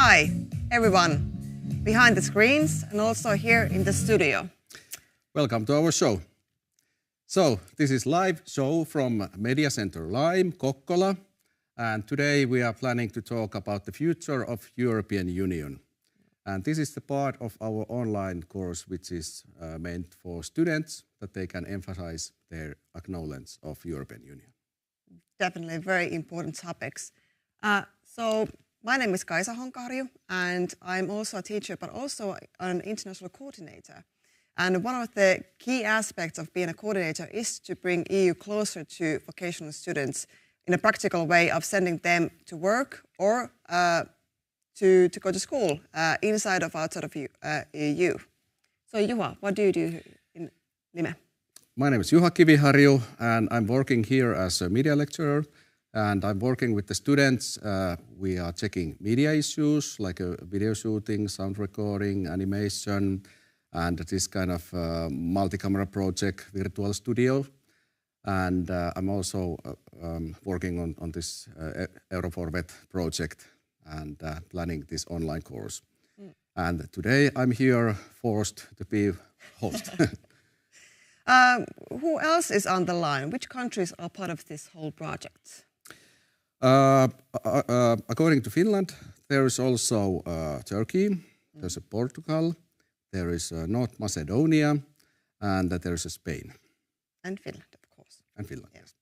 Hi, everyone, behind the screens and also here in the studio. Welcome to our show. So, this is live show from Media Center Lime, Kokkola, and today we are planning to talk about the future of European Union. And this is the part of our online course which is meant for students that they can emphasize their acknowledgement of European Union. Definitely very important topics. So my name is Kaisa Honkaharju and I'm also a teacher but also an international coordinator. And one of the key aspects of being a coordinator is to bring EU closer to vocational students in a practical way of sending them to work or to go to school inside or outside of EU. So Juha, what do you do in Lime? My name is Juha Kiviharju and I'm working here as a media lecturer and I'm working with the students. We are checking media issues like video shooting, sound recording, animation, and this kind of multi-camera project, virtual studio. And I'm also working on this Euro4VET project and planning this online course. And today I'm here forced to be host. Who else is on the line? Which countries are part of this whole project? According to Finland, there is also Turkey, there's Portugal, there is North Macedonia, and there is Spain. And Finland, of course. And Finland, yeah. Yes.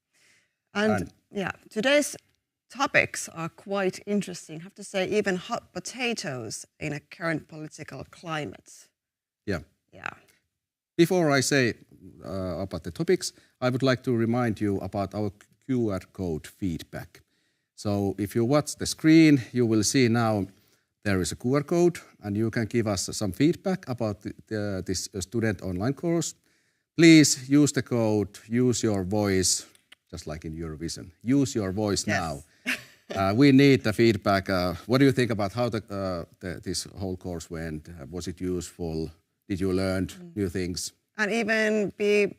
And yeah, today's topics are quite interesting. I have to say, even hot potatoes in a current political climate. Yeah. Yeah. Before I say about the topics, I would like to remind you about our QR code feedback. So if you watch the screen, you will see now there is a QR code and you can give us some feedback about this student online course. Please use the code, use your voice, just like in Eurovision. Use your voice now. We need the feedback. What do you think about how this whole course went? Was it useful? Did you learn new things? And even be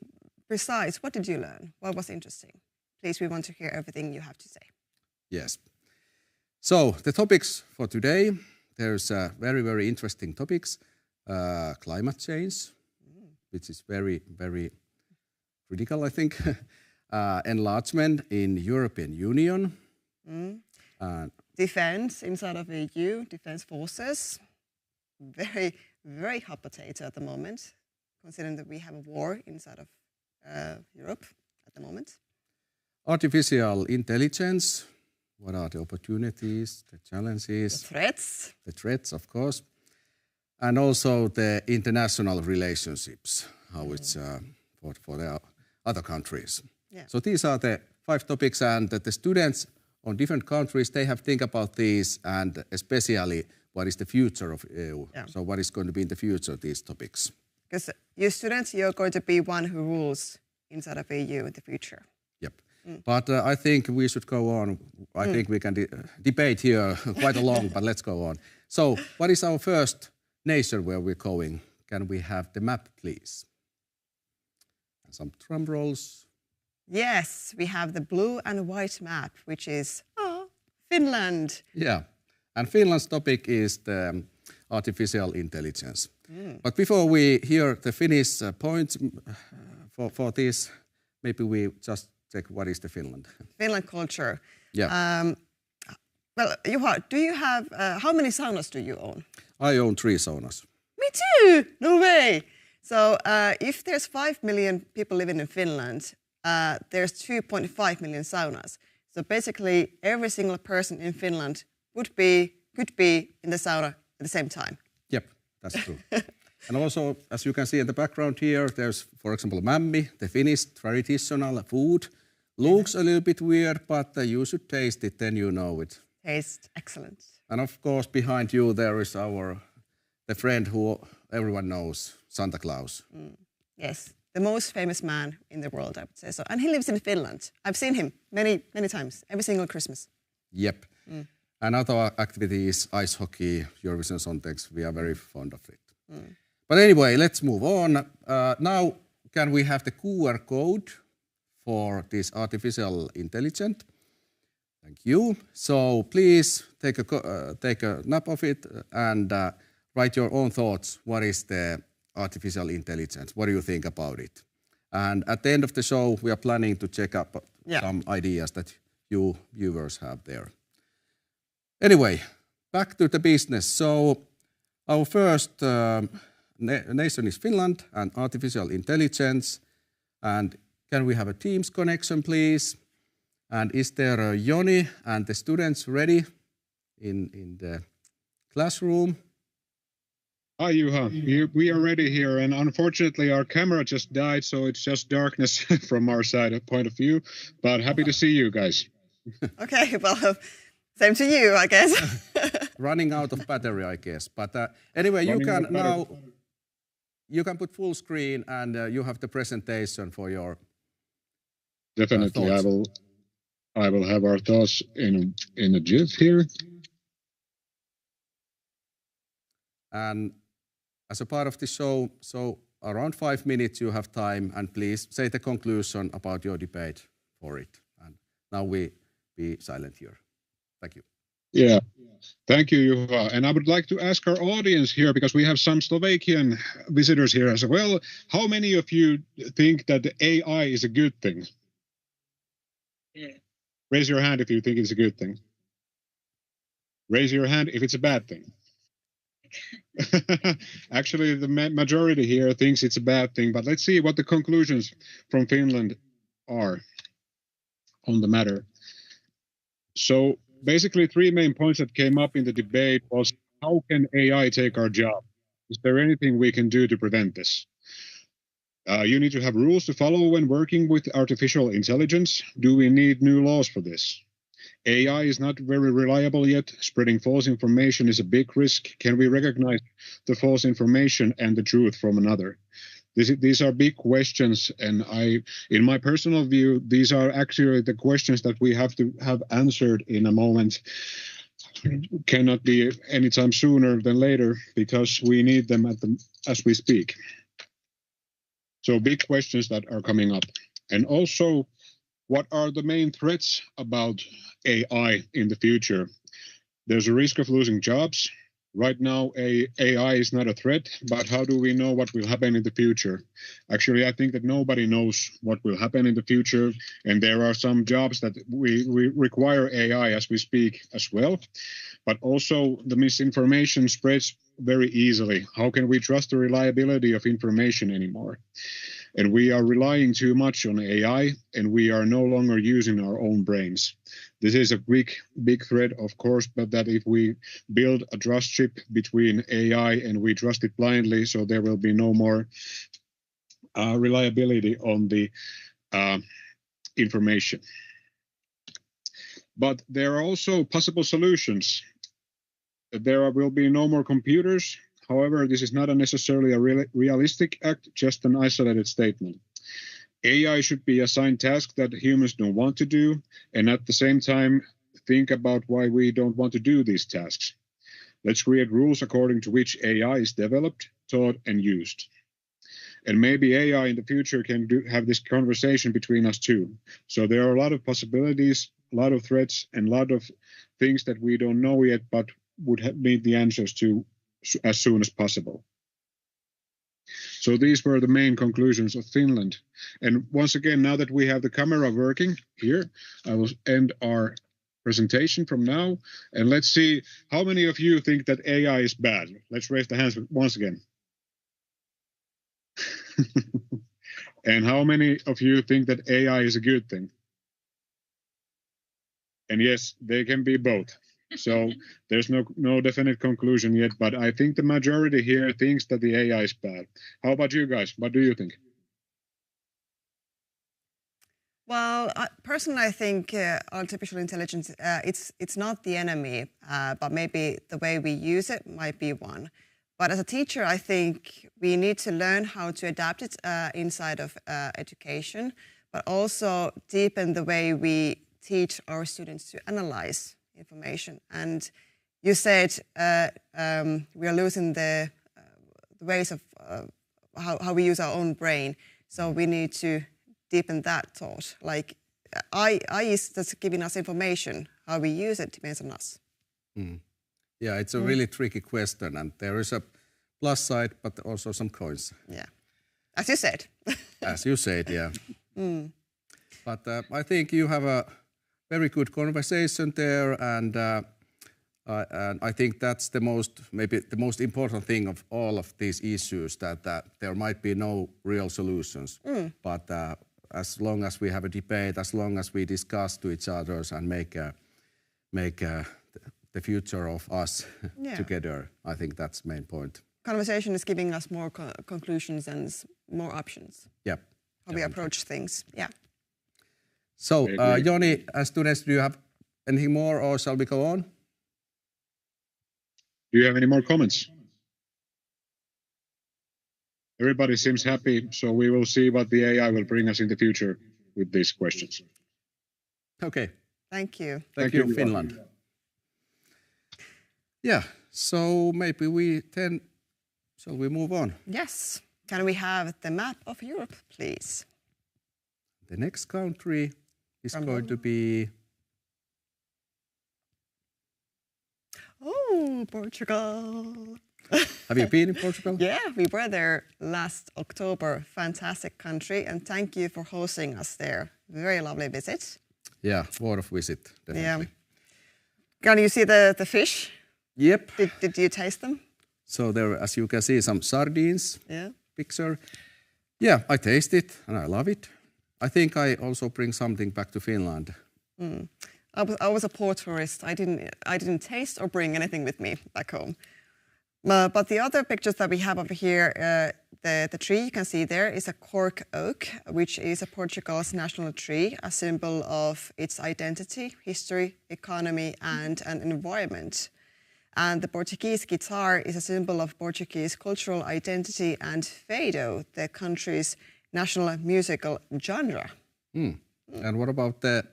precise, what did you learn? What was interesting? Please, we want to hear everything you have to say. Yes. So the topics for today, there's very, very interesting topics. Climate change, which is very, very critical, I think. Enlargement in European Union. Defense inside of EU, defense forces. Very, very hot potato at the moment, considering that we have a war inside of Europe at the moment. Artificial intelligence. What are the opportunities, the challenges? The threats. The threats, of course. And also the international relationships, how it's for the other countries. Yeah. So these are the 5 topics, and the students on different countries, they have to think about these, and especially what is the future of EU. Yeah. So what is going to be in the future, these topics? Because you students, you're going to be one who rules inside of EU in the future. Yep. But I think we should go on. I think we can debate here quite a long, but let's go on. So what is our first nation where we're going? Can we have the map, please? And some drum rolls. Yes, we have the blue and white map, which is Finland. Yeah, and Finland's topic is the artificial intelligence. But before we hear the Finnish points for this, maybe we just check what is the Finland. Finland culture. Yeah. Well, Juha, do you have, how many saunas do you own? I own 3 saunas. Me too! No way! So if there's 5 million people living in Finland, there's 2.5 million saunas. So basically, every single person in Finland could be in the sauna at the same time. Yep, that's true. And also, as you can see in the background here, there's, for example, mämmi, the Finnish traditional food. Looks a little bit weird, but you should taste it, then you know it. Tastes excellent. And of course, behind you, there is the friend who everyone knows, Santa Claus. Yes, the most famous man in the world, I would say so. And he lives in Finland. I've seen him many, many times, every single Christmas. Yep. Another activity is ice hockey, Eurovision Song Contest. We are very fond of it. But anyway, let's move on. Now, can we have the QR code for this artificial intelligence? Thank you. So please take a nap of it and write your own thoughts. What is the artificial intelligence? What do you think about it? And at the end of the show, we are planning to check up some ideas that you viewers have there. Anyway, back to the business. So our first nation is Finland and artificial intelligence. And can we have a Teams connection, please? And is there Joni and the students ready in the classroom? Hi, Juha. We are ready here, and unfortunately our camera just died, so it's just darkness from our side point of view, but happy to see you guys. Okay, well, same to you, I guess. Running out of battery, I guess. But anyway, you can now, you can put full screen and you have the presentation for your Definitely, thoughts. I will have our thoughts in a GIF here. And as a part of the show, so around 5 minutes you have time, and please say the conclusion about your debate for it. And now we be silent here. Thank you. Yeah, thank you, Juha. And I would like to ask our audience here, because we have some Slovakian visitors here as well. How many of you think that the AI is a good thing? Yeah. Raise your hand if you think it's a good thing. Raise your hand if it's a bad thing. Actually, the majority here thinks it's a bad thing, but let's see what the conclusions from Finland are on the matter. So basically, 3 main points that came up in the debate was, how can AI take our job? Is there anything we can do to prevent this? You need to have rules to follow when working with artificial intelligence. Do we need new laws for this? AI is not very reliable yet. Spreading false information is a big risk. Can we recognize the false information and the truth from another? These are big questions, and in my personal view, these are actually the questions that we have to have answered in a moment. Cannot be anytime sooner than later, because we need them as we speak. So big questions that are coming up. And also, what are the main threats about AI in the future? There's a risk of losing jobs. Right now, AI is not a threat, but how do we know what will happen in the future? Actually, I think that nobody knows what will happen in the future, and there are some jobs that we require AI as we speak as well. But also, the misinformation spreads very easily. How can we trust the reliability of information anymore? And we are relying too much on AI, and we are no longer using our own brains. This is a big threat, of course, but that if we build a trust chip between AI and we trust it blindly, so there will be no more reliability on the information. But there are also possible solutions. There will be no more computers. However, this is not necessarily a realistic act, just an isolated statement. AI should be assigned tasks that humans don't want to do, and at the same time, think about why we don't want to do these tasks. Let's create rules according to which AI is developed, taught, and used. And maybe AI in the future can have this conversation between us too. So there are a lot of possibilities, a lot of threats, and a lot of things that we don't know yet, but would need the answers to as soon as possible. So these were the main conclusions of Finland. And once again, now that we have the camera working here, I will end our presentation from now. And let's see, how many of you think that AI is bad? Let's raise the hands once again. And how many of you think that AI is a good thing? And yes, they can be both. So there's no definite conclusion yet, but I think the majority here thinks that the AI is bad. How about you guys? What do you think? Well, personally, I think artificial intelligence, it's not the enemy, but maybe the way we use it might be one. But as a teacher, I think we need to learn how to adapt it inside of education, but also deepen the way we teach our students to analyze information. And you said we are losing the ways of how we use our own brain. So we need to deepen that thought. Like AI is just giving us information. how we use it depends on us. Yeah, it's a really tricky question, and there is a plus side, but also some cons. Yeah, as you said. As you said, yeah. But I think you have a very good conversation there, and I think that's maybe the most important thing of all of these issues, that there might be no real solutions. But as long as we have a debate, as long as we discuss to each other and make the future of us together, I think that's the main point. Conversation is giving us more conclusions and more options. Yeah. How we approach things. Yeah. So, Joni, as students, do you have anything more, or shall we go on? Do you have any more comments? Everybody seems happy, so we will see what the AI will bring us in the future with these questions. Okay. Thank you. Thank you, Finland. Yeah, so maybe shall we move on? Yes. Can we have the map of Europe, please? The next country is going to be... Oh, Portugal. Have you been in Portugal? Yeah, we were there last October. Fantastic country, and thank you for hosting us there. Very lovely visit. Yeah, worth visit, definitely. Yeah. Can you see the fish? Yep. Did you taste them? So there, as you can see, some sardines. Yeah. Picture. Yeah, I taste it and I love it. I think I also bring something back to Finland. I was a poor tourist. I didn't taste or bring anything with me back home. But the other pictures that we have over here, the tree you can see there is a cork oak, which is a Portugal's national tree, a symbol of its identity, history, economy, and an environment. And the Portuguese guitar is a symbol of Portuguese cultural identity and fado, the country's national musical genre. And what about the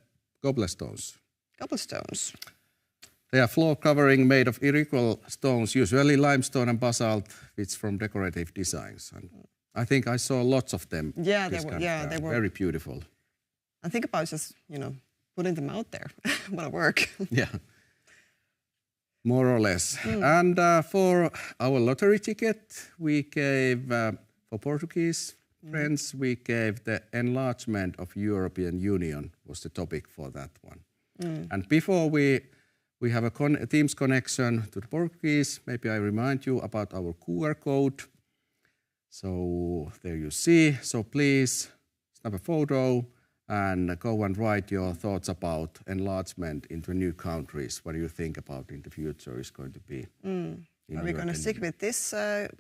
cobblestones? Cobblestones. They are floor covering made of irregular stones, usually limestone and basalt, which from decorative designs. And I think I saw lots of them. Yeah, they were very beautiful. I think about just, putting them out there. What a work. Yeah. More or less. And for our lottery ticket, we gave, for Portuguese friends, we gave the enlargement of European Union was the topic for that one. And before we have a Teams connection to the Portuguese, maybe I remind you about our QR code. So there you see. So please snap a photo and go and write your thoughts about enlargement into new countries. What do you think about in the future is going to be? Are we going to stick with this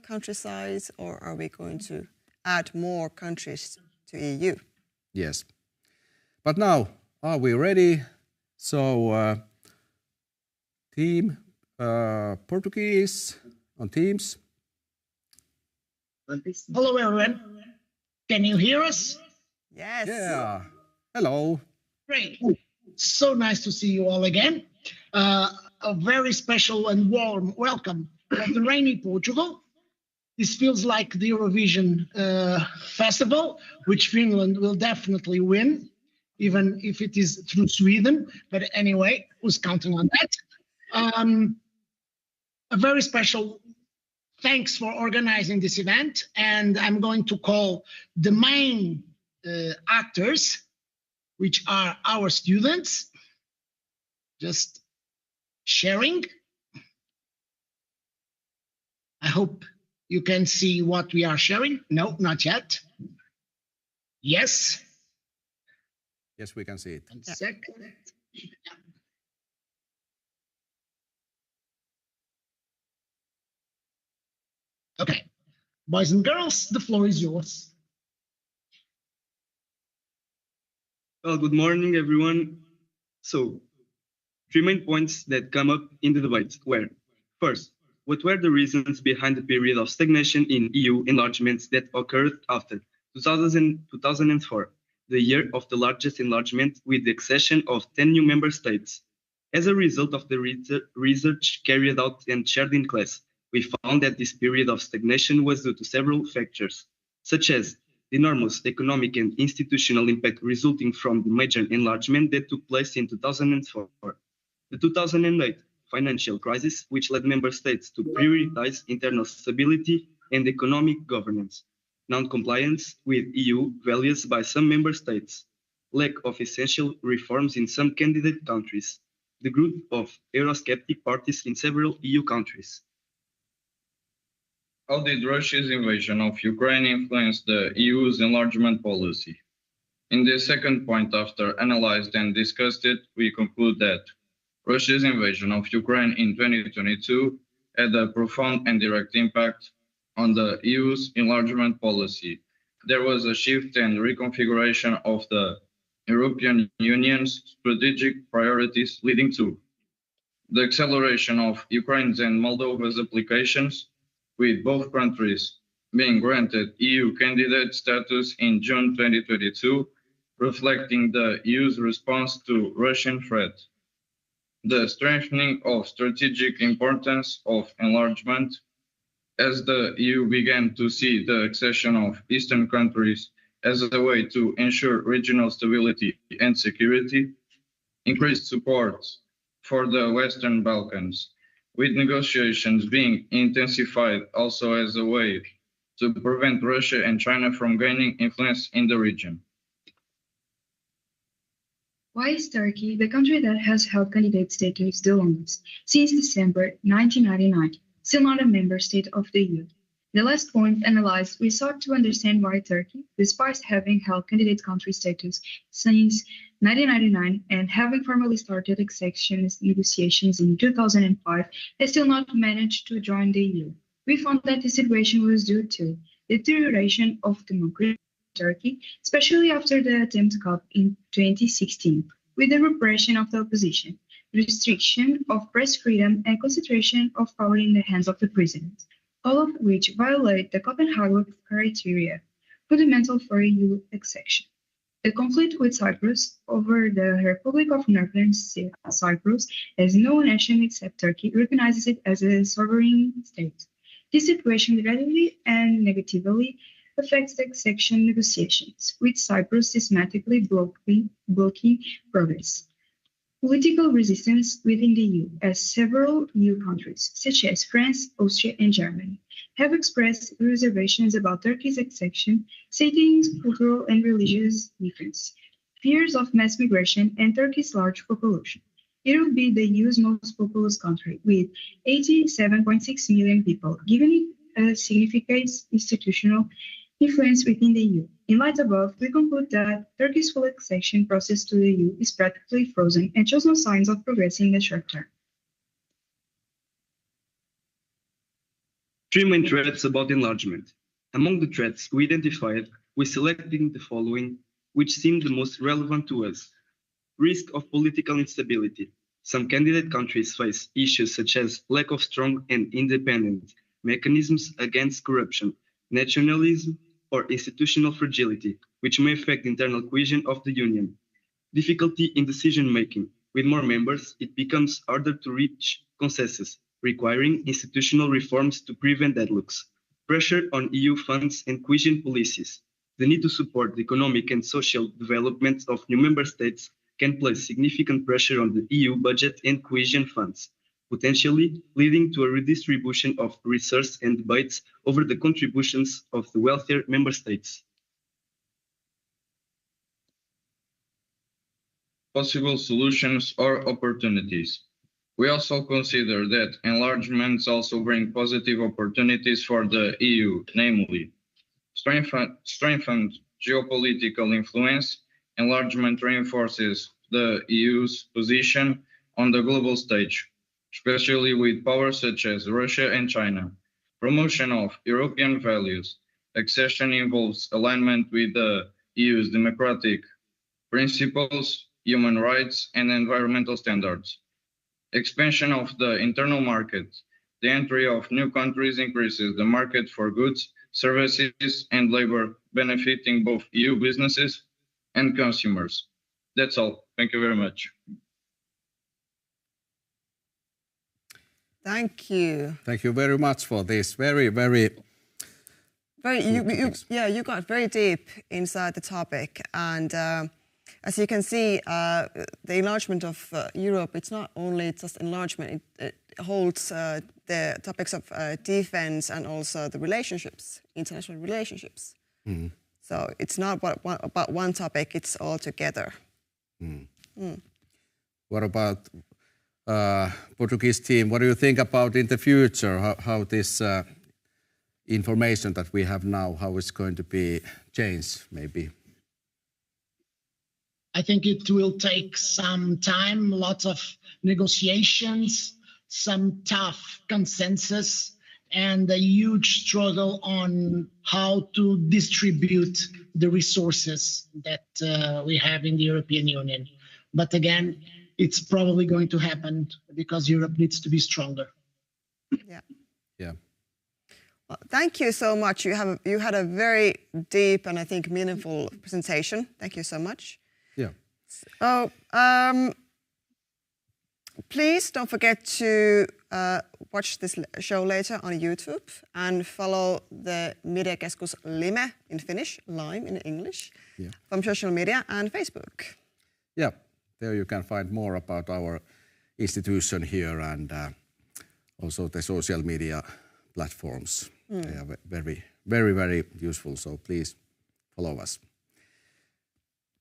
country size, or are we going to add more countries to EU? Yes. But now, are we ready? So, team Portuguese on Teams. Hello, everyone. Can you hear us? Yes. Yeah. Hello. Great. So nice to see you all again. A very special and warm welcome from the rainy Portugal. This feels like the Eurovision festival, which Finland will definitely win, even if it is through Sweden. But anyway, who's counting on that? A very special thanks for organizing this event. And I'm going to call the main actors, which are our students. Just sharing. I hope you can see what we are sharing. No, not yet. Yes. Yes, we can see it. 1 second. Okay, boys and girls, the floor is yours. Well, good morning, everyone. So, 3 main points that come up in the debate were, first, what were the reasons behind the period of stagnation in EU enlargements that occurred after 2004, the year of the largest enlargement with the accession of 10 new member states? As a result of the research carried out and shared in class, we found that this period of stagnation was due to several factors, such as the enormous economic and institutional impact resulting from the major enlargement that took place in 2004, The 2008 financial crisis, which led member states to prioritize internal stability and economic governance, non-compliance with EU values by some member states, lack of essential reforms in some candidate countries, the growth of Eurosceptic parties in several EU countries. How did Russia's invasion of Ukraine influence the EU's enlargement policy? In the second point, after analyzed and discussed it, we conclude that Russia's invasion of Ukraine in 2022 had a profound and direct impact on the EU's enlargement policy. There was a shift and reconfiguration of the European Union's strategic priorities, leading to the acceleration of Ukraine's and Moldova's applications, with both countries being granted EU candidate status in June 2022, reflecting the EU's response to Russian threat. The strengthening of strategic importance of enlargement, as the EU began to see the accession of Eastern countries as a way to ensure regional stability and security, increased support for the Western Balkans, with negotiations being intensified also as a way to prevent Russia and China from gaining influence in the region. Why is Turkey the country that has held candidate status the longest, since December 1999, still not a member state of the EU? The last point analyzed, we sought to understand why Turkey, despite having held candidate country status since 1999 and having formally started accession negotiations in 2005, has still not managed to join the EU. We found that the situation was due to the deterioration of democracy in Turkey, especially after the attempt coup in 2016, with the repression of the opposition, restriction of press freedom, and concentration of power in the hands of the president, all of which violate the Copenhagen criteria, fundamental for EU accession. The conflict with Cyprus over the Republic of Northern Cyprus, as no nation except Turkey recognizes it as a sovereign state. This situation gradually and negatively affects the accession negotiations, with Cyprus systematically blocking progress. Political resistance within the EU, as several EU countries, such as France, Austria, and Germany, have expressed reservations about Turkey's accession, citing cultural and religious difference, fears of mass migration, and Turkey's large population. It will be the EU's most populous country, with 87.6 million people, giving it a significant institutional influence within the EU. In light above, we conclude that Turkey's full accession process to the EU is practically frozen and shows no signs of progressing in the short term. Three main threats about enlargement. Among the threats we identified, we selected the following, which seemed the most relevant to us. Risk of political instability. Some candidate countries face issues such as lack of strong and independent mechanisms against corruption, nationalism, or institutional fragility, which may affect the internal cohesion of the Union. Difficulty in decision-making. With more members, it becomes harder to reach consensus, requiring institutional reforms to prevent deadlocks. Pressure on EU funds and cohesion policies. The need to support the economic and social development of new member states can place significant pressure on the EU budget and cohesion funds, potentially leading to a redistribution of resources and debates over the contributions of the wealthier member states. Possible solutions or opportunities. We also consider that enlargements also bring positive opportunities for the EU, namely, strengthened geopolitical influence. Enlargement reinforces the EU's position on the global stage, especially with powers such as Russia and China. Promotion of European values. Accession involves alignment with the EU's democratic principles, human rights, and environmental standards. Expansion of the internal market. The entry of new countries increases the market for goods, services, and labor, benefiting both EU businesses and consumers. That's all. Thank you very much. Thank you. Thank you very much for this very you got very deep inside the topic, and as you can see, the enlargement of Europe, it's not only just enlargement, it holds the topics of defense and also the relationships, international relationships. Mm. So it's not about one topic, it's all together. Mm. Mm. What about Portuguese team? What do you think about in the future, how this information that we have now, how it's going to be changed maybe? I think it will take some time, lots of negotiations, some tough consensus, and a huge struggle on how to distribute the resources that we have in the European Union. But again, it's probably going to happen because Europe needs to be stronger. Yeah. Yeah. Well, thank you so much. You had a very deep and I think meaningful presentation. Thank you so much. Yeah. So, please don't forget to watch this show later on YouTube and follow the Mediakeskus Lime in Finnish, Lime in English, from social media and Facebook. Yeah, there you can find more about our institution here and also the social media platforms. They are very, very, very useful, so please follow us.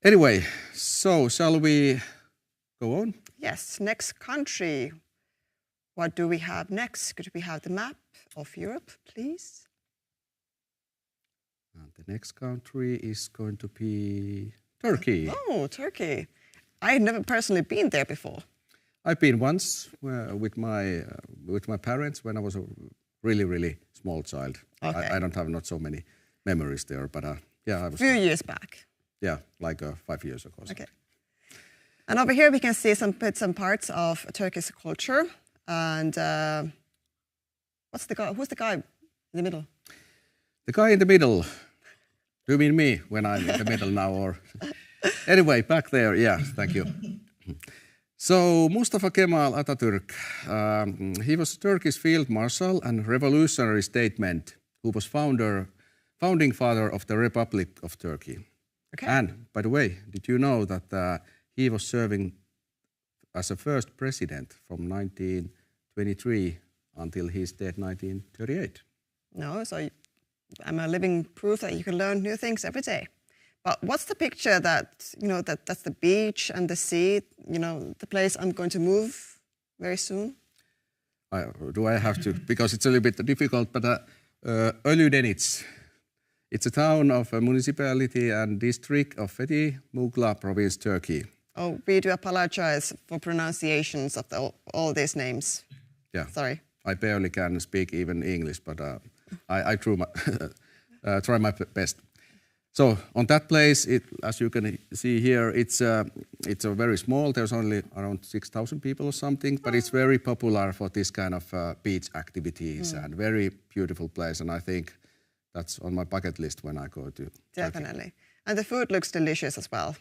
Anyway, so shall we go on? Yes, next country. What do we have next? Could we have the map of Europe, please? And the next country is going to be Turkey. Oh, Turkey. I had never personally been there before. I've been once with my parents when I was a really, really small child. Okay. I don't have not so many memories there, but yeah, I was. A few years back. Yeah, like 5 years ago. Okay. And over here we can see some bits and parts of Turkish culture. And who's the guy in the middle? The guy in the middle. Do you mean me when I'm in the middle now, or? Anyway, back there. Yeah, thank you. So Mustafa Kemal Atatürk, he was a Turkish field marshal and revolutionary statesman who was founding father of the Republic of Turkey. Okay. And by the way, did you know that he was serving as a first president from 1923 until his death 1938? No, so I'm a living proof that you can learn new things every day. But what's the picture that, that's the beach and the sea, the place I'm going to move very soon? Do I have to? Because it's a little bit difficult, but Ölüdeniz. It's a town of a municipality and district of Fethi Muğla province, Turkey. Oh, we do apologize for pronunciations of all these names. Yeah. Sorry. I barely can speak even English, but I try my best. So on that place, as you can see here, it's a very small. There's only around 6,000 people or something, but it's very popular for this kind of beach activities and very beautiful place. And I think that's on my bucket list when I go to Definitely. Turkey. And the food looks delicious as well.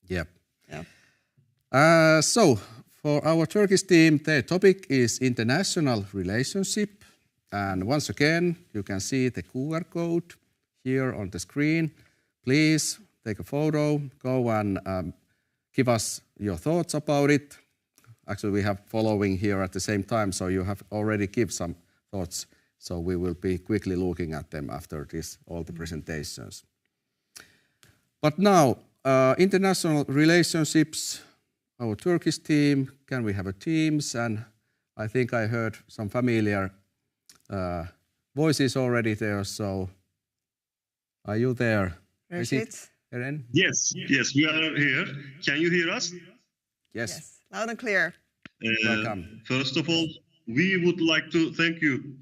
Yep. Yeah. So for our Turkish team, the topic is international relationship. And once again, you can see the QR code here on the screen. Please take a photo, go and give us your thoughts about it. Actually, we have following here at the same time, so you have already give some thoughts. So we will be quickly looking at them after all the presentations. But now, international relationships, our Turkish team, can we have a Teams? And I think I heard some familiar voices already there, so are you there? Rashid? Eren? Yes, we are here. Can you hear us? Yes. Loud and clear. Welcome. First of all, we would like to thank you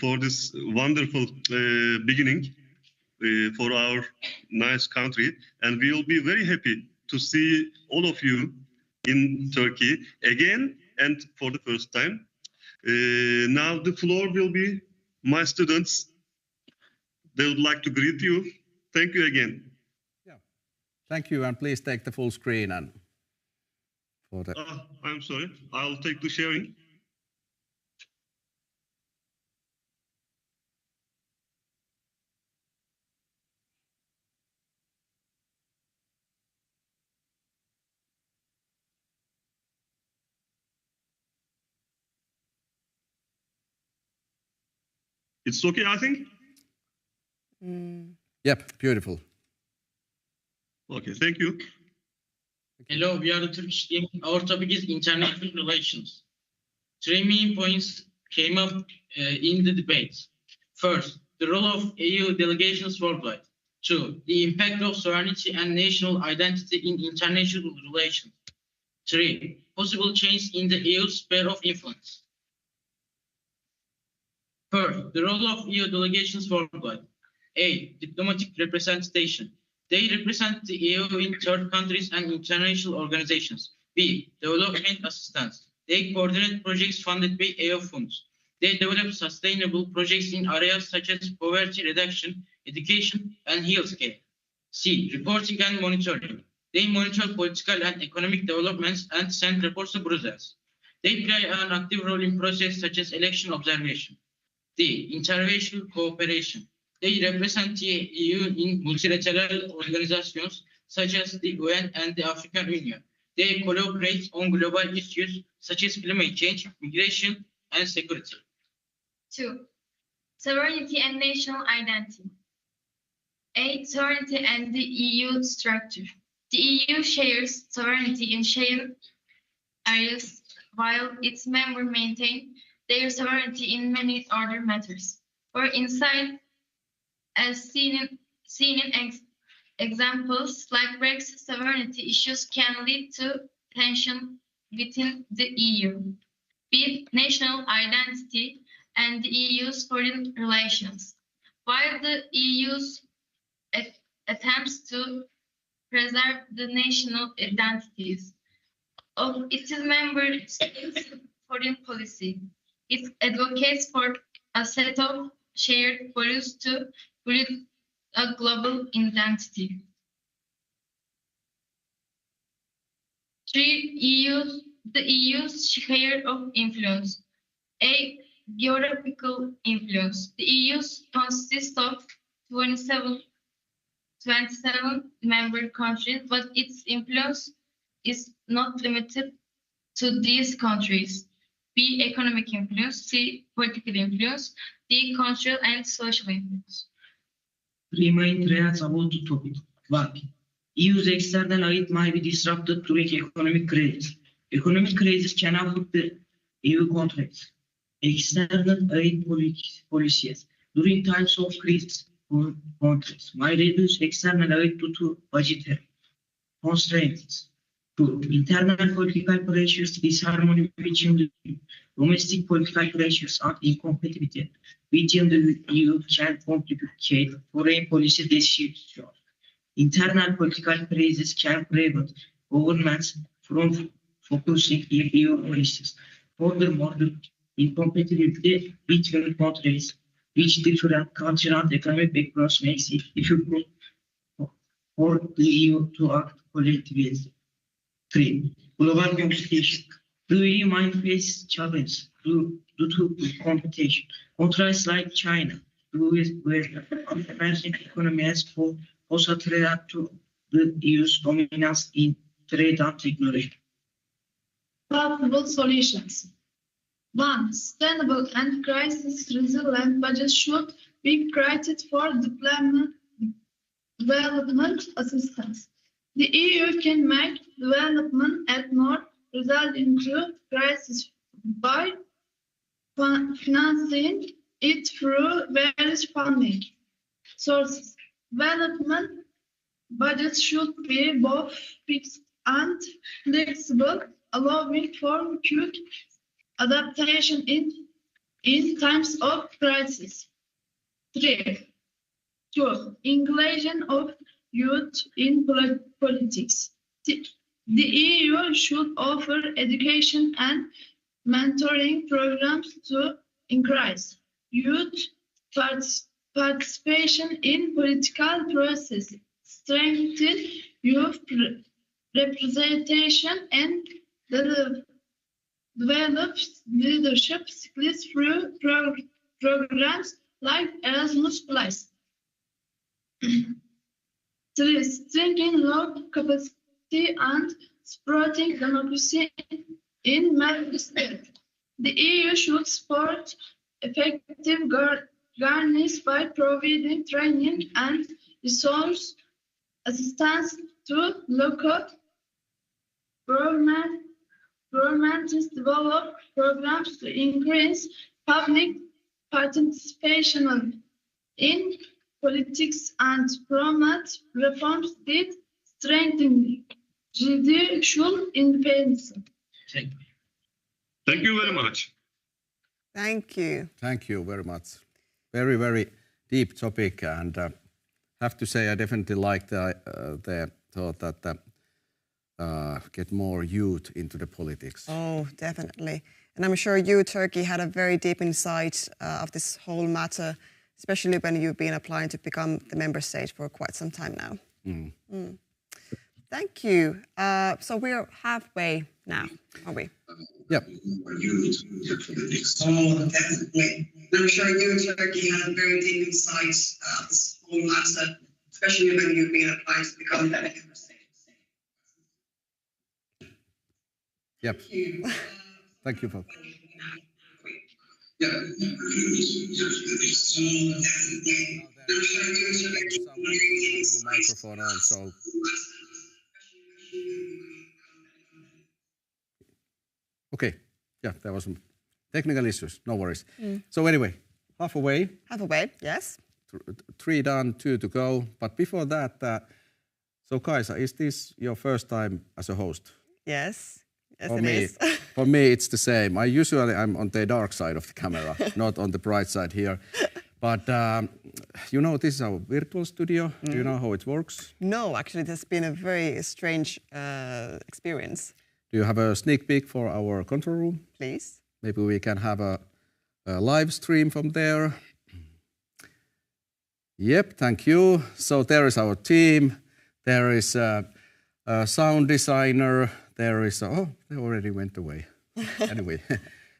for this wonderful beginning for our nice country. And we will be very happy to see all of you in Turkey again and for the first time. Now the floor will be my students. They would like to greet you. Thank you again. Yeah. Thank you, and please take the full screen and for the. I'm sorry. I'll take the sharing. It's okay, I think? Yep, beautiful. Okay, thank you. Hello, we are the Turkish team. Our topic is international relations. 3 main points came up in the debate. First, the role of EU delegations worldwide. 2, the impact of sovereignty and national identity in international relations. 3, possible change in the EU sphere of influence. First, the role of EU delegations worldwide. A, diplomatic representation. They represent the EU in third countries and international organizations. B, development assistance. They coordinate projects funded by EU funds. They develop sustainable projects in areas such as poverty reduction, education, and healthcare. C, reporting and monitoring. They monitor political and economic developments and send reports to Brussels. They play an active role in processes such as election observation. D, interracial cooperation. They represent the EU in multilateral organizations such as the UN and the African Union. They collaborate on global issues such as climate change, migration, and security. 2. Sovereignty and national identity. A. Sovereignty and the EU structure. The EU shares sovereignty in shared areas while its members maintain their sovereignty in many other matters. For instance, as seen in examples like Brexit, sovereignty issues can lead to tension within the EU. B. National identity and the EU's foreign relations. While the EU's attempts to preserve the national identities of its member states' foreign policy, it advocates for a set of shared values to build a global identity. 3. The EU's sphere of influence. A. Geographical influence. The EU consists of 27 member countries, but its influence is not limited to these countries. B. Economic influence. C. Political influence. D. Cultural and social influence. 3 main threats about the topic. 1. EU's external aid might be disrupted during economic crisis. Economic crisis can affect the EU contracts. External aid policies during times of crisis or contracts might reduce external aid due to budgetary constraints. 2. Internal political pressures, disharmony between the domestic political pressures and incompatibility within the EU can complicate foreign policy decisions. Internal political crises can prevent governments from focusing on EU policies. Furthermore, the incompatibility between countries which different cultural and economic backgrounds makes it difficult for the EU to act collectively. 3. Global competition. The EU might face challenges due to competition. Countries like China, where emerging economies pose a threat to the EU's dominance in trade and technology. Possible solutions. 1. Sustainable and crisis-resilient budgets should be created for development assistance. The EU can make development aid more resilient to crisis by financing it through various funding sources. Development budgets should be both fixed and flexible, allowing for quick adaptation in times of crisis. 3. 2. Inclusion of youth in politics. The EU should offer education and mentoring programs to increase youth participation in political processes, strengthen youth representation, and develop leadership skills through programs like Erasmus+. 3. Strengthening law capacity and supporting democracy in member states. The EU should support effective garners by providing training and resource assistance to local governments develop programs to increase public participation in politics and promote reforms that strengthen judicial independence. Thank you very much. Thank you. Thank you very much. Very, very deep topic, and have to say I definitely like the thought that get more youth into the politics. Oh, definitely. And I'm sure you, Turkey, had a very deep insight of this whole matter, especially when you've been applying to become the member state for quite some time now. Thank you. So we're halfway now, are we? Yep. Oh, definitely. I'm sure you, Turkey, had a very deep insight of this whole matter, especially when you've been applying to become the member state. Yep. Thank you, folks. Microphone on, so. Okay, yeah, there was some technical issues, no worries. So anyway, halfway. Halfway, yes. 3 done, 2 to go. But before that, so Kaisa, is this your first time as a host? Yes. Yes, For it me, is. for me, it's the same. I'm on the dark side of the camera, not on the bright side here. But you know, this is our virtual studio. Do you know how it works? No, actually, it has been a very strange experience. Do you have a sneak peek for our control room? Please. Maybe we can have a live stream from there. Yep, thank you. So there is our team. There is a sound designer. There is they already went away. Anyway,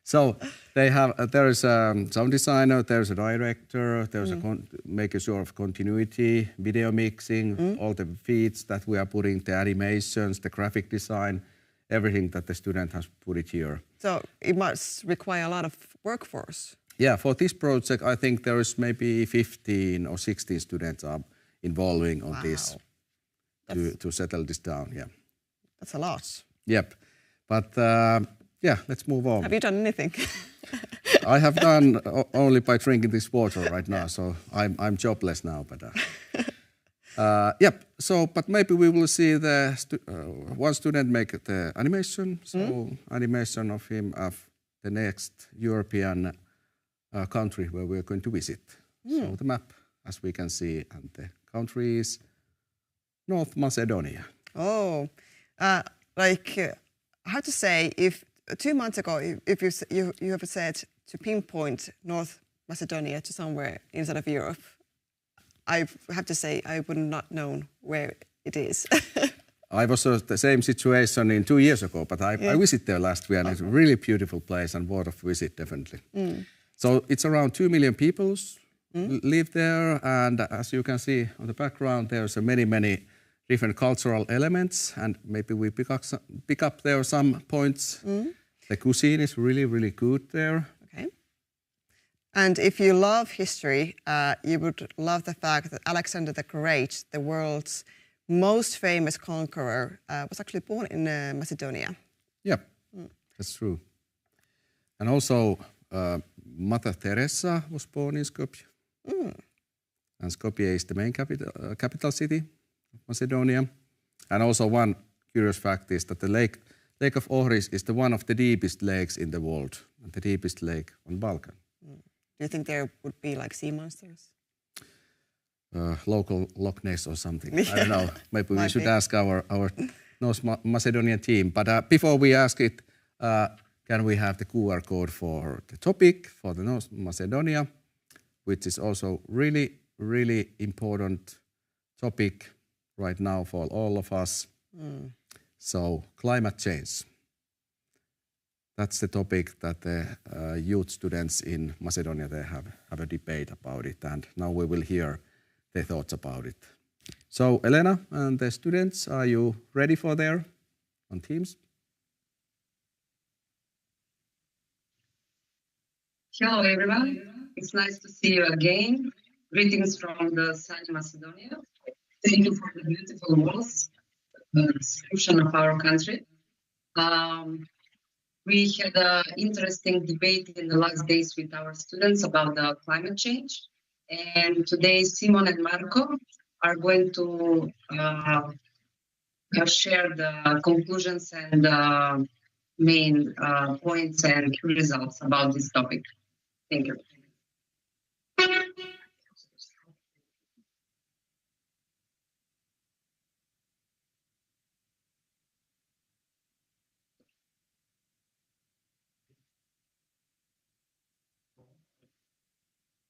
so there is a sound designer. There's a director. There's making sure of continuity, video mixing, all the feeds that we are putting, the animations, the graphic design, everything that the student has put it here. So it must require a lot of workforce. Yeah, for this project, I think there is maybe 15 or 16 students are involving on this to settle this down. Yeah, that's a lot. Yep, but yeah, let's move on. Have you done anything? I have done only by drinking this water right now, so I'm jobless now. But yep. So, but maybe we will see the one student make the animation. So animation of him of the next European country where we're going to visit. So the map, as we can see, and the country is North Macedonia. Oh, I have to say, if 2 months ago, if you have said to pinpoint North Macedonia to somewhere inside of Europe, I have to say I would not known where it is. I was the same situation in 2 years ago, but I visited there last week, and it's a really beautiful place and worth of visit, definitely. So it's around 2 million people live there, and as you can see on the background, there's many different cultural elements, and maybe we pick up there some points. The cuisine is really good there. Okay. And if you love history, you would love the fact that Alexander the Great, the world's most famous conqueror, was actually born in Macedonia. Yeah, that's true. And also Mother Teresa was born in Skopje. And Skopje is the main capital city of Macedonia. And also one curious fact is that the Lake of Ohrid is one of the deepest lakes in the world, and the deepest lake on Balkan. Do you think there would be like sea monsters? Local Loch Ness or something. I don't know. Maybe we should ask our North Macedonian team. But before we ask it, can we have the QR code for the topic for the North Macedonia, which is also really important topic right now for all of us. So climate change. That's the topic that the youth students in Macedonia, they have a debate about it, and now we will hear their thoughts about it. So Elena and the students, are you ready for there on Teams? Hello everyone. It's nice to see you again. Greetings from the sunny Macedonia. Thank you for the beautiful walls, the description of our country. We had an interesting debate in the last days with our students about the climate change. And today, Simon and Marco are going to share the conclusions and main points and results about this topic. Thank you.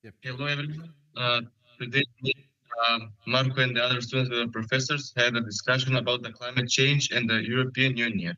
Yep. Hello, everyone. Today, Marco and the other students and professors had a discussion about the climate change and the European Union.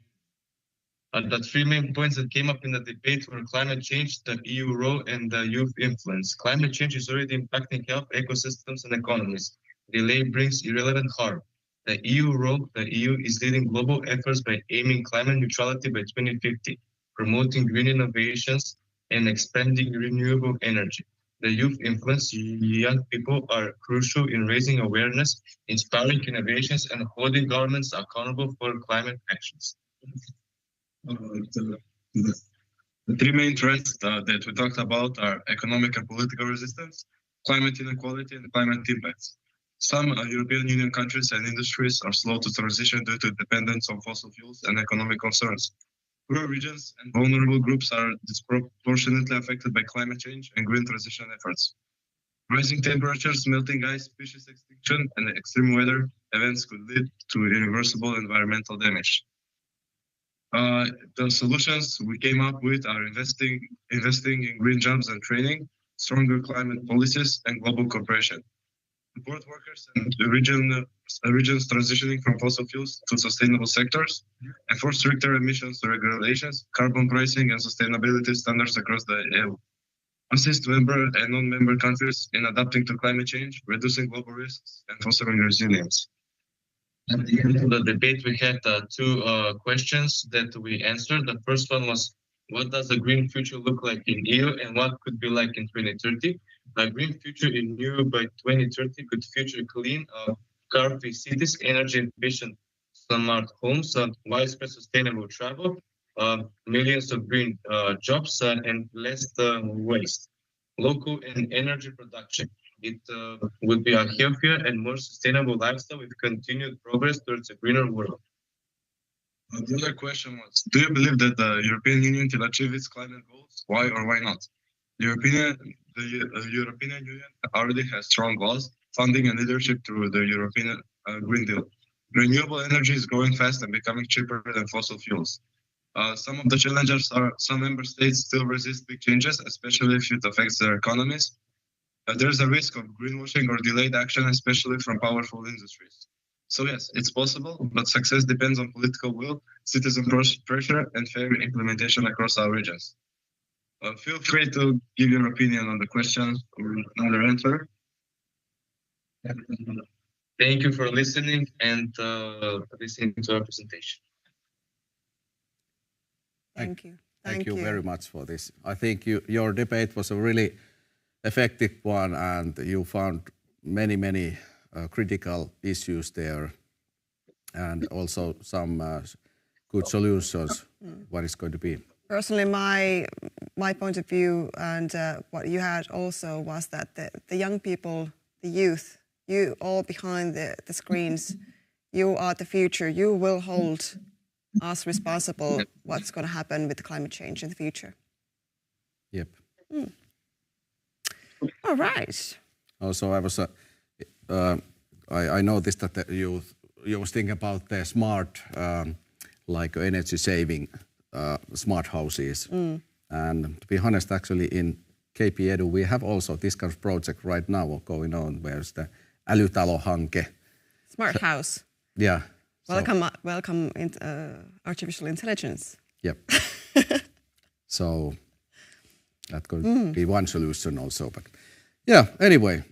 The three main points that came up in the debate were climate change, the EU role, and the youth influence. Climate change is already impacting health, ecosystems, and economies. Delay brings irrelevant harm. The EU role, the EU is leading global efforts by aiming climate neutrality by 2050, promoting green innovations, and expanding renewable energy. The youth influence, young people are crucial in raising awareness, inspiring innovations, and holding governments accountable for climate actions. The three main threats that we talked about are economic and political resistance, climate inequality, and climate impacts. Some European Union countries and industries are slow to transition due to dependence on fossil fuels and economic concerns. Rural regions and vulnerable groups are disproportionately affected by climate change and green transition efforts. Rising temperatures, melting ice, species extinction, and extreme weather events could lead to irreversible environmental damage. The solutions we came up with are investing in green jobs and training, stronger climate policies, and global cooperation. Support workers and regions transitioning from fossil fuels to sustainable sectors, enforce stricter emissions regulations, carbon pricing, and sustainability standards across the EU. Assist member and non-member countries in adapting to climate change, reducing global risks, and fostering resilience. At the end of the debate, we had two questions that we answered. The first one was, what does a green future look like in EU and what could be like in 2030? A green future in EU by 2030 could feature clean, car-free cities, energy-efficient smart homes, widespread sustainable travel, millions of green jobs, and less waste. Local and energy production. It would be a healthier and more sustainable lifestyle with continued progress towards a greener world. The other question was, do you believe that the European Union can achieve its climate goals? Why or why not? The European Union already has strong laws, funding, and leadership through the European Green Deal. Renewable energy is growing fast and becoming cheaper than fossil fuels. Some of the challenges are some member states still resist big changes, especially if it affects their economies. There's a risk of greenwashing or delayed action, especially from powerful industries. So yes, it's possible, but success depends on political will, citizen pressure, and fair implementation across our regions. Feel free to give your opinion on the questions or another answer. Thank you for listening and listening to our presentation. Thank you. Thank you very much for this. I think your debate was a really effective one, and you found many critical issues there, and also some good solutions. What is going to be? Personally, my point of view and what you had also was that the young people, the youth, you all behind the screens, you are the future. You will hold us responsible what's going to happen with climate change in the future. Yep. All right. Also, I noticed that you was thinking about the smart, like energy saving smart houses. And to be honest, actually in Kpedu, we have also this kind of project right now going on, where's the Älytalo-hanke. Smart house. Yeah. Welcome artificial intelligence. Yep. So that could be one solution also. But yeah, anyway,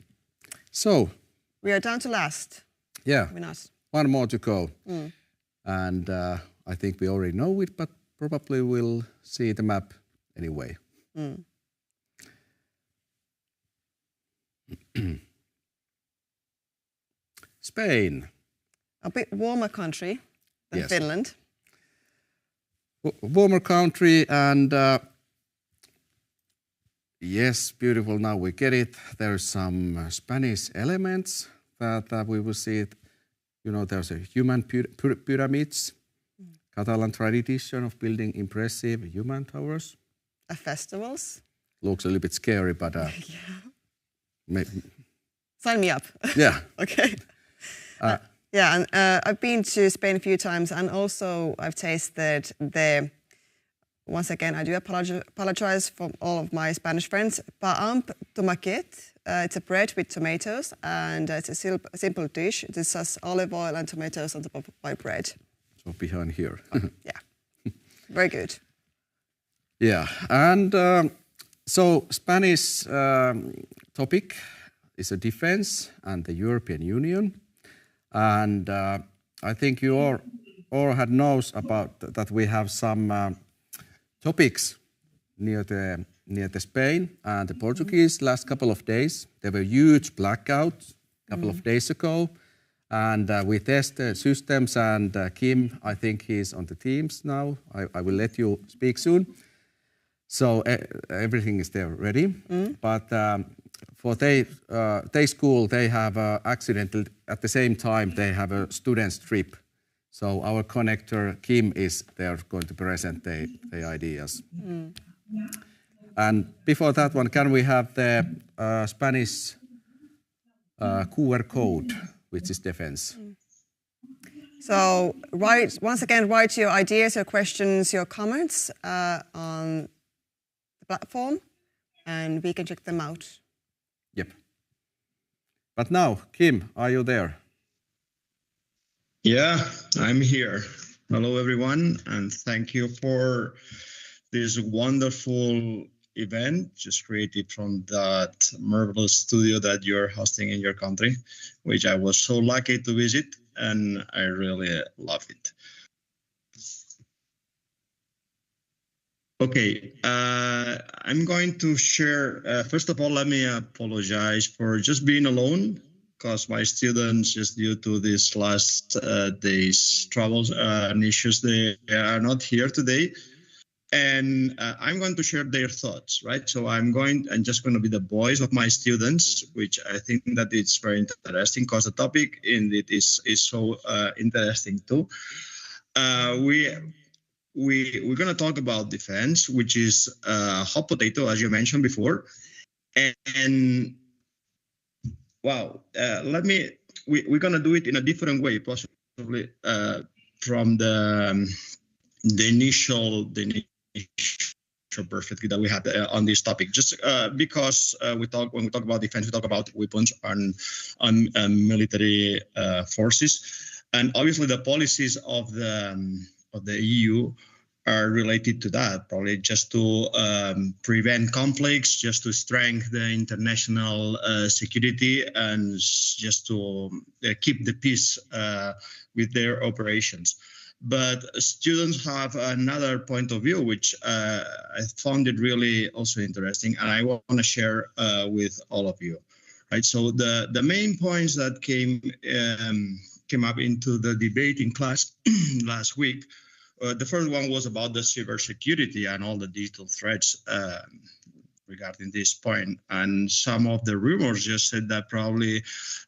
so. We are down to last. Yeah, one more to go. And I think we already know it, but probably we'll see the map anyway. Spain. A bit warmer country than Yes. Finland. Warmer country and yes, beautiful. Now we get it. There's some Spanish elements that we will see it. You know, there's a human pyramids, Catalan tradition of building impressive human towers. Festivals. Looks a little bit scary, but Sign me up. Yeah. Okay. Yeah, and I've been to Spain a few times, and also I've tasted the. Once again, I do apologize for all of my Spanish friends. Paam tomaquet. It's a bread with tomatoes, and it's a simple dish. It is just olive oil and tomatoes on top of my bread. So behind here. Yeah, very good. Yeah, and so Spanish topic is a defense and the European Union. And I think you all had knows about that we have some topics near the Spain and the Portuguese last couple of days. There were huge blackouts a couple of days ago. And we tested systems, and Kim, I think he's on the Teams now. I will let you speak soon. So everything is there ready. But for their school, they have accidental, at the same time, they have a student's trip. So our connector, Kim, is there going to present the ideas. And before that one, can we have the Spanish QR code, which is defense? So once again, write your ideas, your questions, your comments on the platform, and we can check them out. Yep. But now, Kim, are you there? Yeah, I'm here. Hello, everyone, and thank you for this wonderful event just created from that marvelous studio that you're hosting in your country, which I was so lucky to visit, and I really love it. Okay, I'm going to share, first of all, let me apologize for just being alone, because my students, just due to this last day's troubles and issues, they are not here today. And I'm going to share their thoughts, right? So I'm just going to be the voice of my students, which I think that it's very interesting because the topic in it is so interesting too. We're going to talk about defense, which is hot potato, as you mentioned before. And wow, we're going to do it in a different way, possibly from the initial perfectly that we had on this topic. Just because when we talk about defense, we talk about weapons and military forces, and obviously the policies of the EU are related to that, probably just to prevent conflicts, just to strengthen the international security, and just to keep the peace with their operations. But students have another point of view, which I found it really also interesting, and I want to share with all of you. Right. So the main points that came up into the debate in class last week. The first one was about the cybersecurity and all the digital threats regarding this point. And some of the rumors just said that probably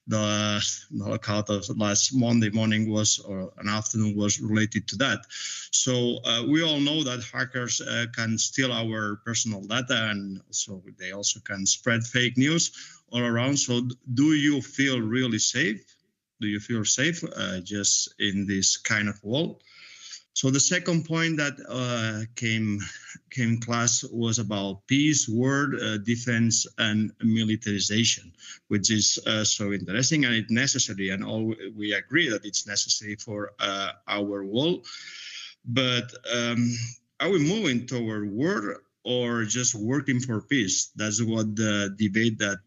the lockout of last Monday morning or an afternoon was related to that. So we all know that hackers can steal our personal data, and so they also can spread fake news all around. So do you feel really safe? Do you feel safe just in this kind of world? So the second point that came in class was about peace, war, defense, and militarization, which is so interesting, and it's necessary, and all we agree that it's necessary for our world. But are we moving toward war or just working for peace? That's what the debate that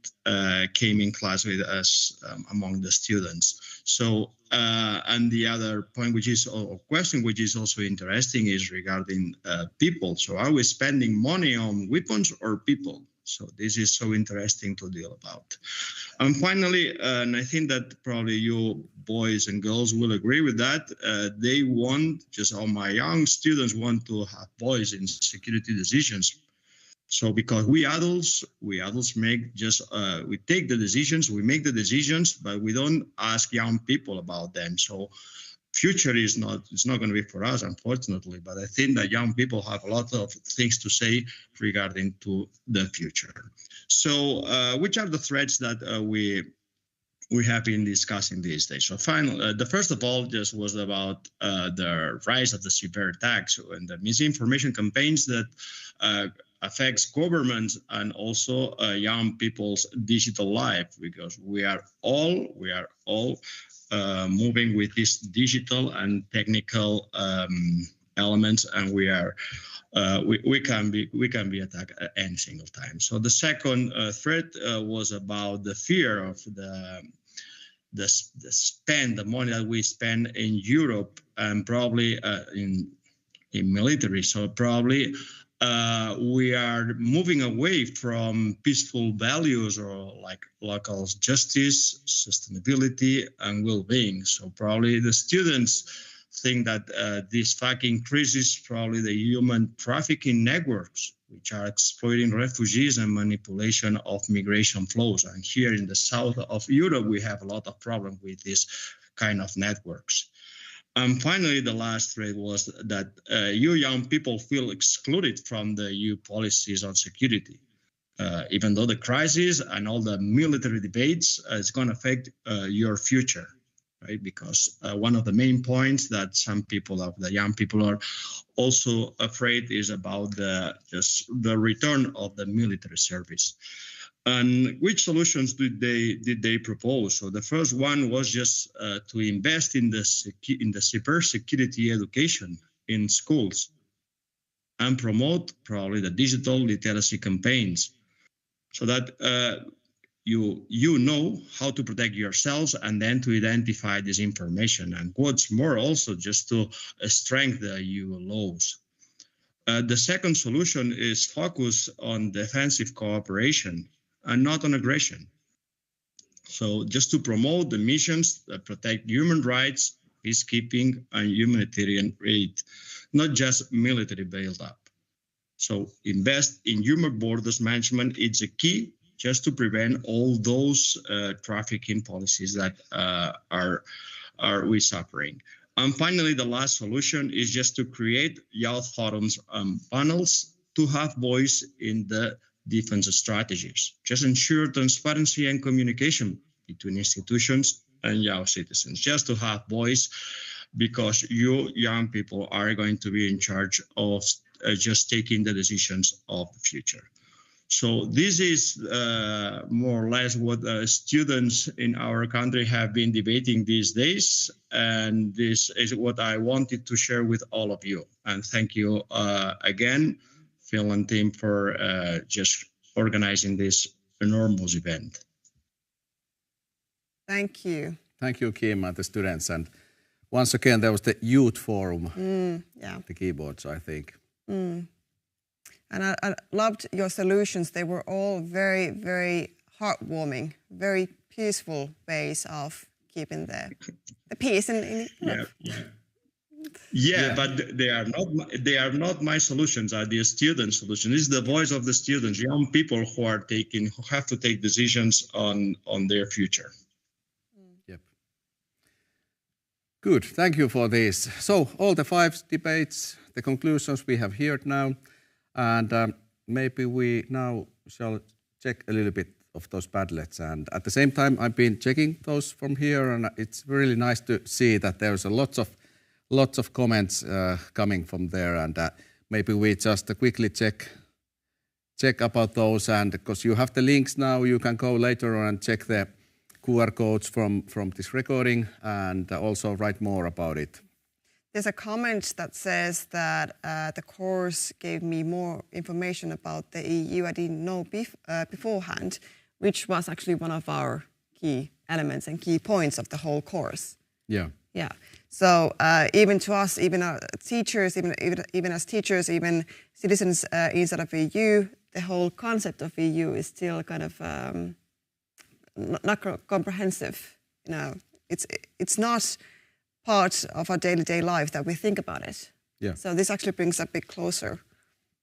came in class with us among the students. So, and the other point, which is a question which is also interesting, is regarding people. So are we spending money on weapons or people? So this is so interesting to deal about. And finally, and I think that probably you boys and girls will agree with that, they want, just all my young students want to have voice in security decisions. So because we adults make just, we take the decisions, we make the decisions, but we don't ask young people about them. So future it's not going to be for us, unfortunately, but I think that young people have a lot of things to say regarding to the future. So which are the threats that we have been discussing these days? So finally, the first of all just was about the rise of the cyber attacks and the misinformation campaigns that affects governments and also young people's digital life, because we are all moving with this digital and technical elements, and we can be attacked at any single time. So the second threat was about the fear of the money that we spend in Europe and probably in military. So probably we are moving away from peaceful values or like local justice, sustainability, and well-being. So probably the students think that this fact increases probably the human trafficking networks, which are exploiting refugees and manipulation of migration flows. And here in the south of Europe, we have a lot of problems with this kind of networks. And finally, the last threat was that you young people feel excluded from the EU policies on security. Even though the crisis and all the military debates is going to affect your future, right? Because one of the main points that some people of the young people are also afraid is about the return of the military service. And which solutions did they propose? So the first one was just to invest in the cybersecurity education in schools and promote probably the digital literacy campaigns, so that you know how to protect yourselves and then to identify this information. And what's more, also just to strengthen the EU laws. The second solution is focus on defensive cooperation and not on aggression. So just to promote the missions that protect human rights, peacekeeping, and humanitarian aid, not just military build-up. So invest in human borders management. It's a key just to prevent all those trafficking policies that are we suffering. And finally, the last solution is just to create youth forums and panels to have voice in the defense strategies. Just ensure transparency and communication between institutions and young citizens, just to have voice, because you young people are going to be in charge of just taking the decisions of the future. So this is more or less what students in our country have been debating these days. And this is what I wanted to share with all of you. And thank you again, Finland team, for just organizing this enormous event. Thank you. Thank you, Kim, and the students. And once again, there was the youth forum, the keyboards, I think. And I loved your solutions. They were all very, very heartwarming, very peaceful ways of keeping the peace in Europe. Yeah, but they are not my solutions. Are the student solutions? This is the voice of the students, young people who have to take decisions on their future. Yep. Good. Thank you for this. So all the 5 debates, the conclusions we have heard now, and maybe we now shall check a little bit of those Padlets. And at the same time, I've been checking those from here, and it's really nice to see that there's lots of comments coming from there, and maybe we just quickly check about those. And because you have the links now, you can go later on and check the QR codes from this recording and also write more about it. There's a comment that says that the course gave me more information about the EU I didn't know beforehand, which was actually one of our key elements and key points of the whole course. Yeah. Yeah. So even to us, even our teachers, even as teachers, even citizens inside of the EU, the whole concept of EU is still kind of not comprehensive. You know, it's not part of our day-to-day life that we think about it. Yeah. So this actually brings a bit closer.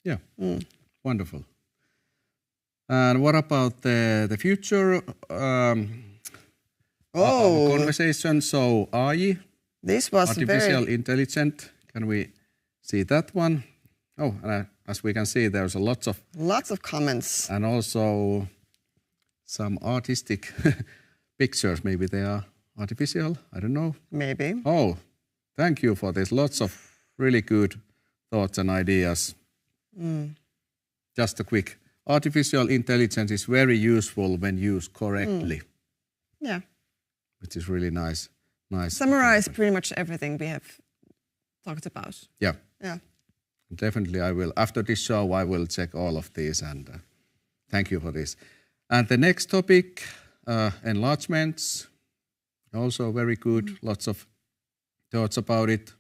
Yeah. Wonderful. And what about the future conversation? So AI, this was artificial intelligence. Can we see that one? Oh, and as we can see, there's lots of comments, and also some artistic pictures. Maybe they are artificial. I don't know. Maybe. Oh, thank you for this. Lots of really good thoughts and ideas. Just a quick. Artificial intelligence is very useful when used correctly. Yeah. Which is really nice. Summarize pretty much everything we have talked about. Yeah. Yeah. Definitely I will. After this show, I will check all of these, and thank you for this. And the next topic, enlargements. Also very good. Lots of thoughts about it.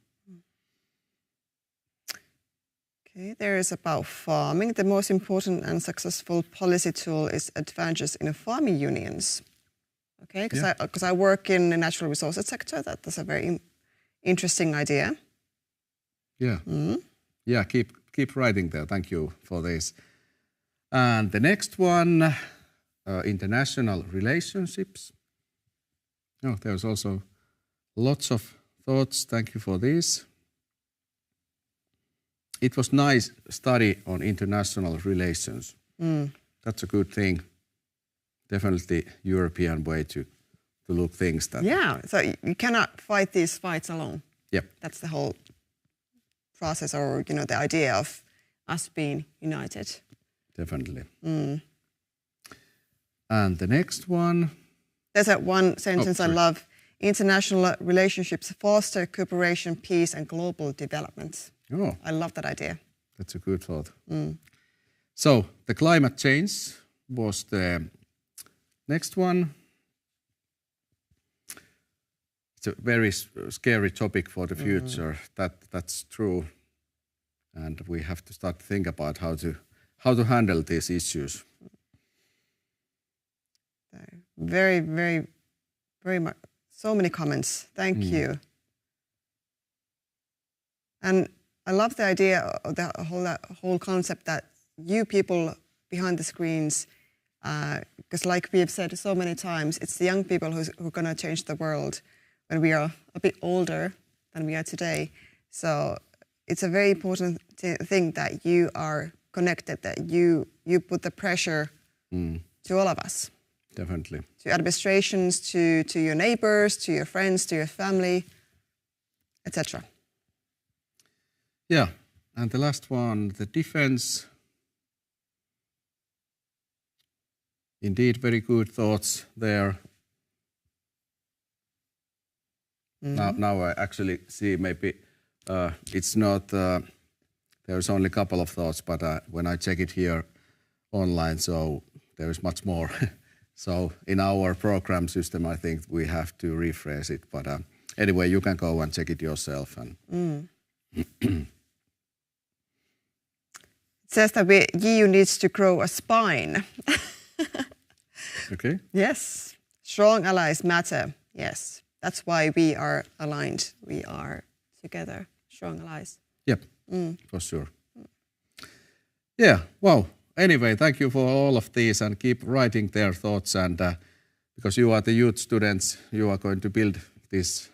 Okay, there is about farming. The most important and successful policy tool is advantages in farming unions. Okay, because I work in the natural resources sector. That's a very interesting idea. Yeah. Yeah, keep writing there. Thank you for this. And the next one, international relationships. Oh, there's also lots of thoughts. Thank you for this. It was nice study on international relations. That's a good thing. Definitely European way to look things. Yeah, so you cannot fight these fights alone. Yep. That's the whole process, or the idea of us being united. Definitely. And the next one. There's that one sentence I love. International relationships foster cooperation, peace, and global development. Oh, I love that idea. That's a good thought. So the climate change was the next one. It's a very scary topic for the future. That's true, and we have to start to think about how to handle these issues. Very, very, very much. So many comments. Thank you. And I love the idea of that whole concept that you people behind the screens, because like we have said so many times, it's the young people who are going to change the world when we are a bit older than we are today. So it's a very important thing that you are connected, that you put the pressure to all of us. Definitely. To administrations, to your neighbors, to your friends, to your family, etc. Yeah, and the last one, the defense. Indeed, very good thoughts there. Now I actually see maybe it's not, there's only a couple of thoughts, but when I check it here online, so there is much more. So in our program system, I think we have to rephrase it. But anyway, you can go and check it yourself. And It says that EU needs to grow a spine. Okay. Yes. Strong allies matter. Yes. That's why we are aligned. We are together. Strong allies. Yep. For sure. Yeah. Wow. Anyway, thank you for all of these, and keep writing their thoughts. And because you are the youth students, you are going to build this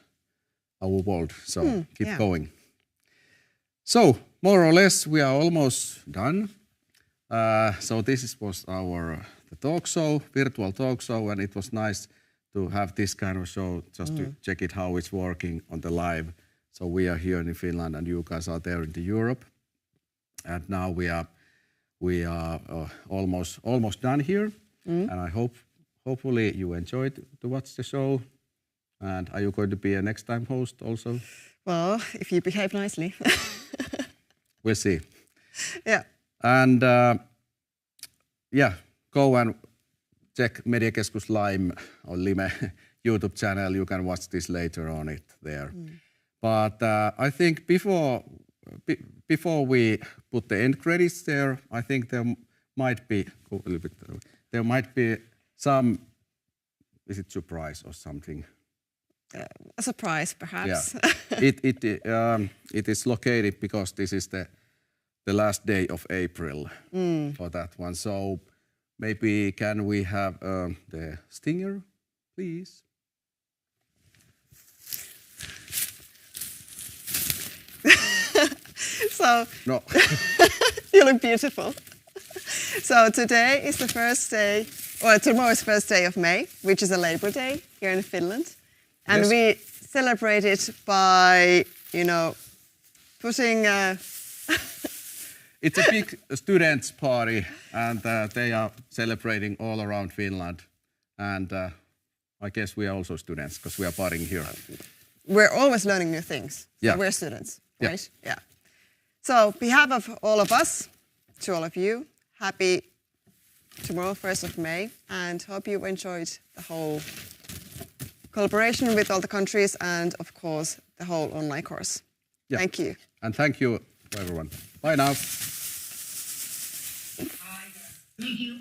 our world. So keep going. So more or less, we are almost done. So this was our the talk show, virtual talk show, and it was nice to have this kind of show just to check it how it's working on the live. So we are here in Finland, and you guys are there in Europe, and now we are almost done here, and I hopefully you enjoyed to watch the show. And are you going to be a next time host also? Well, if you behave nicely. We'll see. Yeah. And go and check Mediakeskus Lime or Lime YouTube channel. You can watch this later on it there. But I think before we put the end credits there, I think there might be go a little bit. There might be some. Is it surprise or something? A surprise, perhaps. Yeah. It is located because this is the last day of April for that one. So maybe can we have the stinger, please? So no. You look beautiful. So today is the first day, or tomorrow is the first day of May, which is a Labor Day here in Finland. And we celebrate it by, putting... It's a big students' party, and they are celebrating all around Finland. And I guess we are also students, because we are partying here. We're always learning new things. Yeah. So we're students, right? Yeah. So on behalf of all of us, to all of you, happy tomorrow, 1st of May, and hope you enjoyed the whole collaboration with all the countries and, of course, the whole online course. Yeah. Thank you. And thank you, everyone. Bye now. Thank you.